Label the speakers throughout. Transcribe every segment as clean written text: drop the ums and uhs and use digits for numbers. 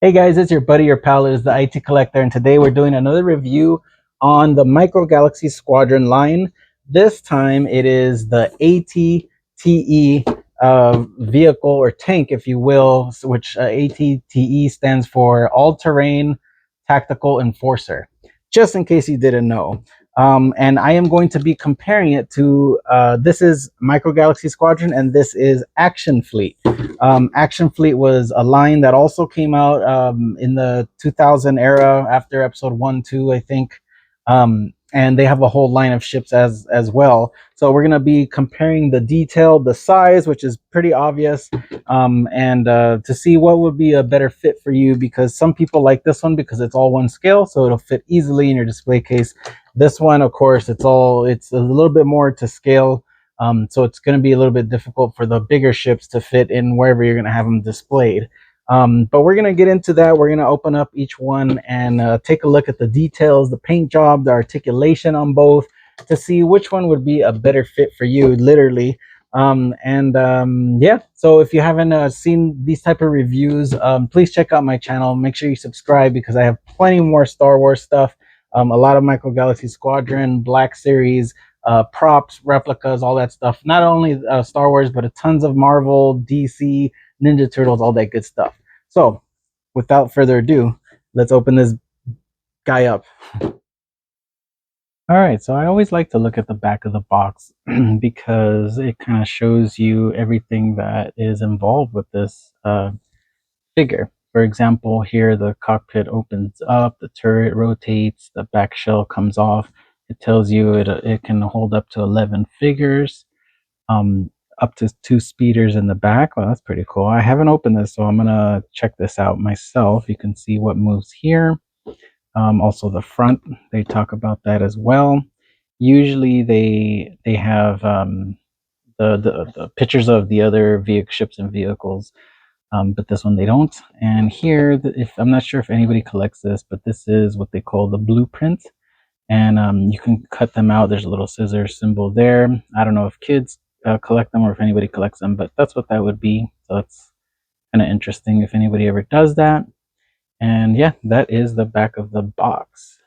Speaker 1: Hey guys, it's your buddy, your pal, it is the IT Collector, and today we're doing another review on the Micro Galaxy Squadron line. This time it is the ATTE vehicle or tank, if you will, which ATTE stands for All Terrain Tactical Enforcer, just in case you didn't know. And I am going to be comparing it to this is Micro Galaxy Squadron, and this is Action Fleet. Action Fleet was a line that also came out in the 2000 era after episode 1, 2, I think. And they have a whole line of ships as well. So we're going to be comparing the detail, the size, which is pretty obvious, and to see what would be a better fit for you, because some people like this one because it's all one scale, so it'll fit easily in your display case. This one, of course, it's a little bit more to scale. So it's going to be a little bit difficult for the bigger ships to fit in wherever you're going to have them displayed. But we're going to get into that. We're going to open up each one and take a look at the details, the paint job, the articulation on both, to see which one would be a better fit for you, literally. Yeah, so if you haven't seen these type of reviews, please check out my channel. Make sure you subscribe, because I have plenty more Star Wars stuff, a lot of Micro Galaxy Squadron, Black Series, props, replicas, all that stuff. Not only Star Wars, but a tons of Marvel, DC, Ninja Turtles, all that good stuff. So without further ado, let's open this guy up. All right, so I always like to look at the back of the box because it kind of shows you everything that is involved with this figure. For example, here the cockpit opens up, the turret rotates, the back shell comes off. It tells you it can hold up to 11 figures, up to 2 speeders in the back. Well, that's pretty cool. I haven't opened this, so I'm gonna check this out myself. You can see what moves here. Also the front, they talk about that as well. Usually they have the pictures of the other ships and vehicles, but this one they don't. And here, if I'm not sure if anybody collects this, but this is what they call the blueprint, and you can cut them out. There's a little scissor symbol there. I don't know if kids collect them or if anybody collects them, but that's what that would be. So it's kind of interesting if anybody ever does that. And yeah, that is the back of the box.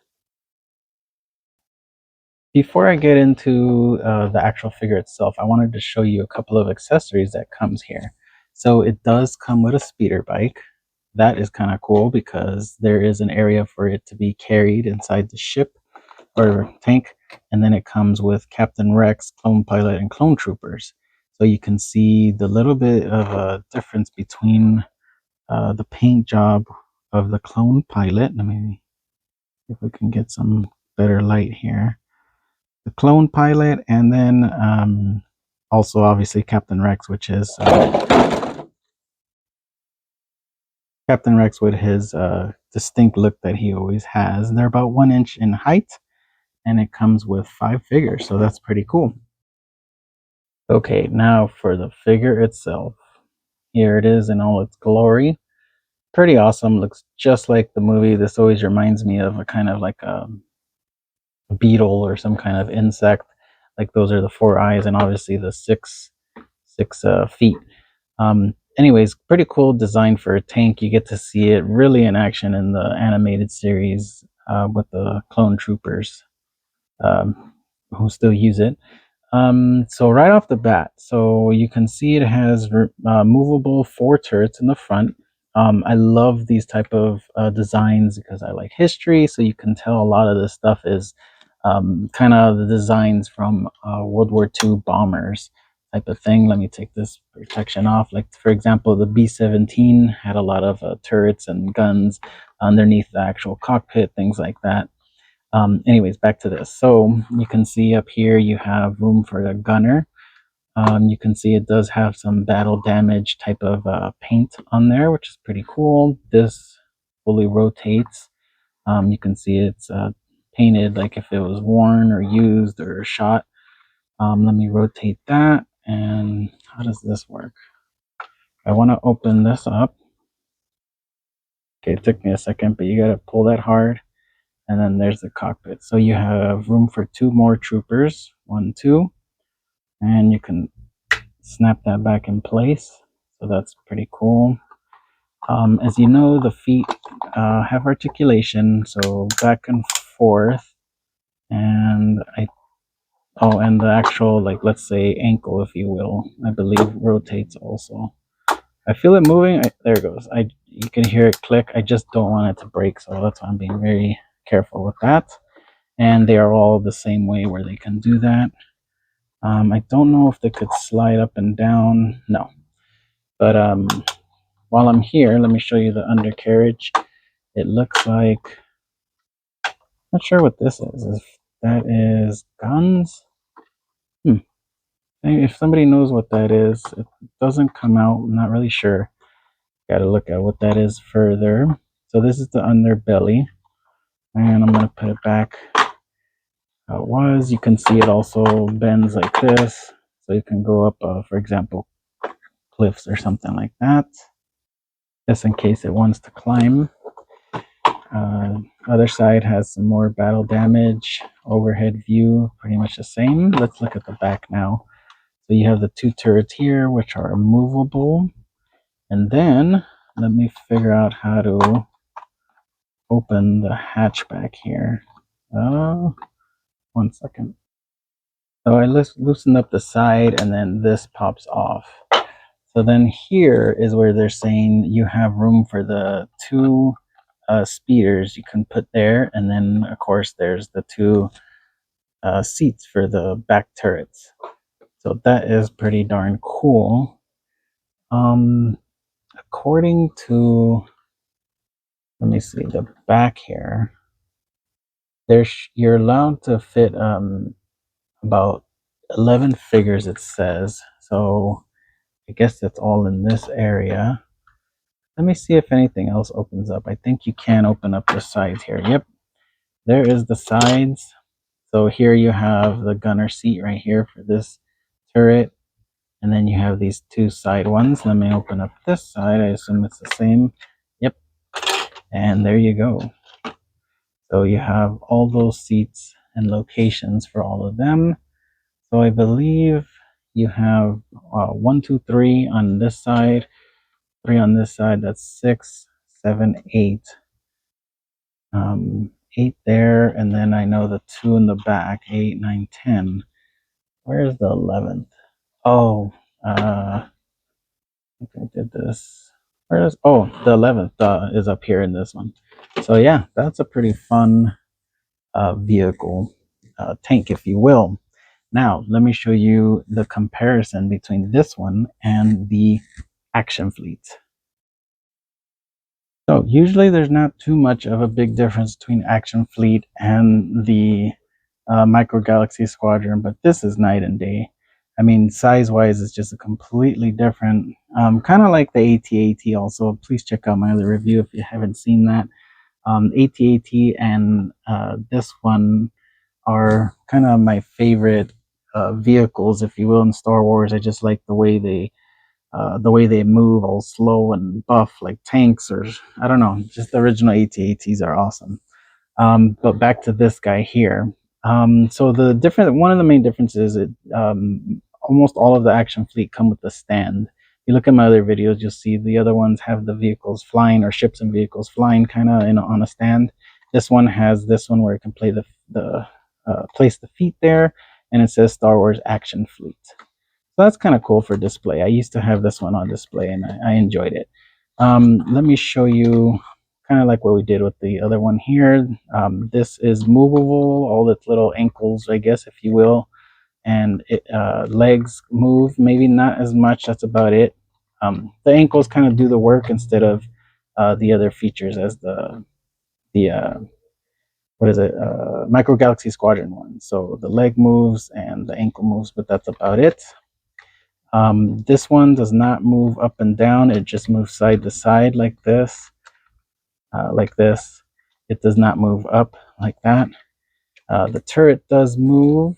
Speaker 1: Before I get into the actual figure itself, I wanted to show you a couple of accessories that comes here. So it does come with a speeder bike. That is kind of cool because there is an area for it to be carried inside the ship or tank. And then it comes with Captain Rex, Clone Pilot, and Clone Troopers. So you can see the little bit of a difference between the paint job of the Clone Pilot. Let me see if we can get some better light here. The Clone Pilot, and then also obviously Captain Rex, which is Captain Rex with his distinct look that he always has. They're about 1 inch in height, and it comes with 5 figures, so that's pretty cool. Okay, now for the figure itself. Here it is in all its glory. Pretty awesome. Looks just like the movie. This always reminds me of a kind of like a beetle or some kind of insect. Like those are the 4 eyes, and obviously the six feet. Anyways, pretty cool design for a tank. You get to see it really in action in the animated series with the clone troopers who still use it. So right off the bat, so you can see it has movable 4 turrets in the front. I love these type of designs because I like history, so you can tell a lot of this stuff is kind of the designs from World War II bombers type of thing. Let me take this protection off. Like, for example, the B-17 had a lot of turrets and guns underneath the actual cockpit, things like that. Anyways, back to this. So you can see up here you have room for a gunner. You can see it does have some battle damage type of paint on there, which is pretty cool. This fully rotates. You can see it's painted like if it was worn or used or shot. Let me rotate that. And how does this work? I want to open this up. Okay, it took me a second, but you got to pull that hard. And then there's the cockpit. So you have room for 2 more troopers. 1, 2. And you can snap that back in place. So that's pretty cool. As you know, the feet have articulation, so back and forth, and and the actual, like, let's say ankle, if you will, I believe rotates also. I feel it moving. There it goes. You can hear it click. I just don't want it to break, so that's why I'm being very careful with that. And they are all the same way where they can do that. I don't know if they could slide up and down. No, but while I'm here, let me show you the undercarriage. It looks like, not sure what this is. If that is guns. If somebody knows what that is, it doesn't come out. I'm not really sure. Got to look at what that is further. So this is the underbelly, and I'm gonna put it back how it was. You can see it also bends like this, so you can go up, for example, cliffs or something like that. Just in case it wants to climb. Other side has some more battle damage. Overhead view, pretty much the same. Let's look at the back now. So you have the two turrets here, which are movable. And then let me figure out how to open the hatchback here. 1 second. So I loosened up the side, and then this pops off. So then here is where they're saying you have room for the two speeders you can put there, and then of course there's the two seats for the back turrets. So that is pretty darn cool. According to, let me see, the back here, you're allowed to fit about 11 figures, it says. So I guess that's all in this area. Let me see if anything else opens up. I think you can open up the sides here. Yep, there is the sides. So here you have the gunner seat right here for this turret. And then you have these two side ones. Let me open up this side. I assume it's the same. Yep. And there you go. So you have all those seats and locations for all of them. So I believe you have 1, 2, 3 on this side, 3 on this side. That's 6, 7, 8. 8 there, and then I know the 2 in the back, 8, 9, 10. Where's the 11th? Oh, I think I did this. The 11th is up here in this one. So yeah, that's a pretty fun vehicle, tank, if you will. Now, let me show you the comparison between this one and the Action Fleet. So usually there's not too much of a big difference between Action Fleet and the Micro Galaxy Squadron, but this is night and day. I mean, size-wise, it's just a completely different, kind of like the AT-AT also. Please check out my other review if you haven't seen that. AT-AT and this one are kind of my favorite vehicles, if you will, in Star Wars. I just like the way they move, all slow and buff like tanks, or I don't know, just the original AT-ATs are awesome. But back to this guy here. So one of the main differences is almost all of the Action Fleet come with a stand. If you look at my other videos, you'll see the other ones have the vehicles flying, or ships and vehicles flying kind of on a stand. This one has this one where you can place the feet there, and it says Star Wars Action Fleet. So that's kind of cool for display. I used to have this one on display, and I enjoyed it. Let me show you kind of like what we did with the other one here. This is movable, all its little ankles, I guess, if you will, and legs move, maybe not as much. That's about it. The ankles kind of do the work instead of the other features as the what is it, Micro Galaxy Squadron one. So the leg moves and the ankle moves, but that's about it. This one does not move up and down. It just moves side to side like this. It does not move up like that. The turret does move.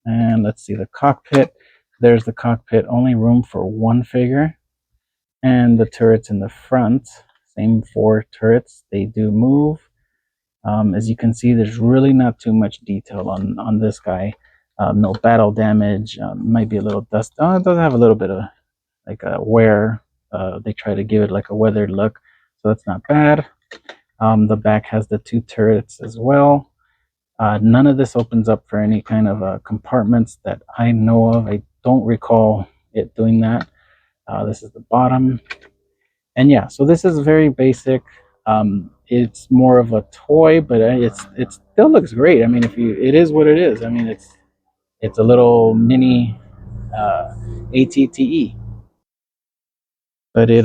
Speaker 1: And let's see the cockpit. There's the cockpit, only room for one figure. And the turrets in the front, same 4 turrets, they do move. As you can see, there's really not too much detail on this guy. No battle damage. Might be a little dust. It does have a little bit of like a wear they try to give it like a weathered look, so that's not bad. The back has the 2 turrets as well. None of this opens up for any kind of compartments that I know of. I don't recall it doing that. This is the bottom. And yeah, so this is very basic. It's more of a toy, but it still looks great. I mean, it is what it is. I mean, it's a little mini ATTE, but it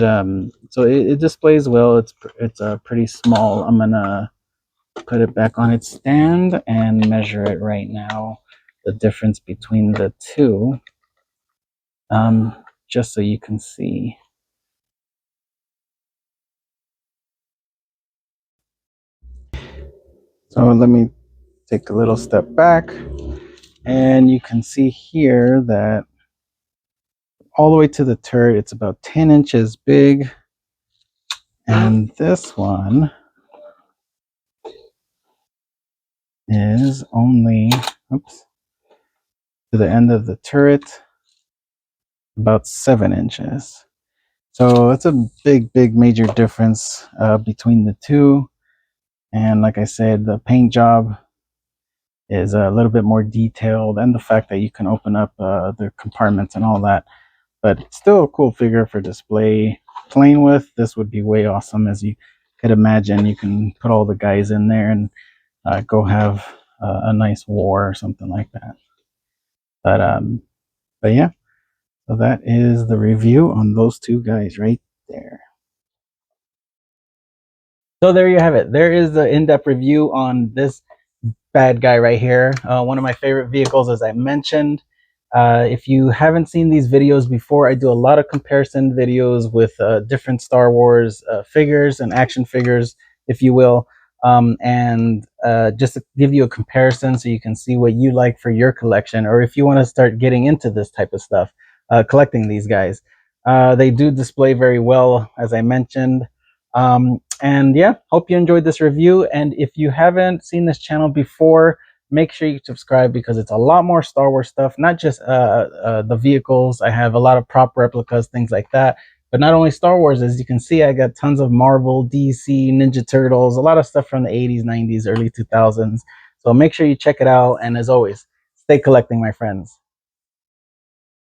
Speaker 1: displays well. It's pretty small. I'm gonna put it back on its stand and measure it right now. The difference between the two, just so you can see. So let me take a little step back, and you can see here that all the way to the turret, it's about 10 inches big. And this one is only, oops, to the end of the turret, about 7 inches. So it's a big major difference between the two. And like I said, the paint job is a little bit more detailed, and the fact that you can open up the compartments and all that. But it's still a cool figure for display. Playing with, this would be way awesome. As you could imagine, you can put all the guys in there and go have a nice war or something like that. But yeah, so that is the review on those two guys right there. So there you have it. There is the in-depth review on this bad guy right here. One of my favorite vehicles, as I mentioned. If you haven't seen these videos before, I do a lot of comparison videos with different Star Wars figures and action figures, if you will. And just to give you a comparison so you can see what you like for your collection, or if you want to start getting into this type of stuff, collecting these guys. They do display very well, as I mentioned. And yeah, hope you enjoyed this review. And if you haven't seen this channel before, make sure you subscribe, because it's a lot more Star Wars stuff, not just the vehicles. I have a lot of prop replicas, things like that. But not only Star Wars, as you can see, I got tons of Marvel, DC, Ninja Turtles, a lot of stuff from the 80s, 90s, early 2000s. So make sure you check it out. And as always, stay collecting, my friends.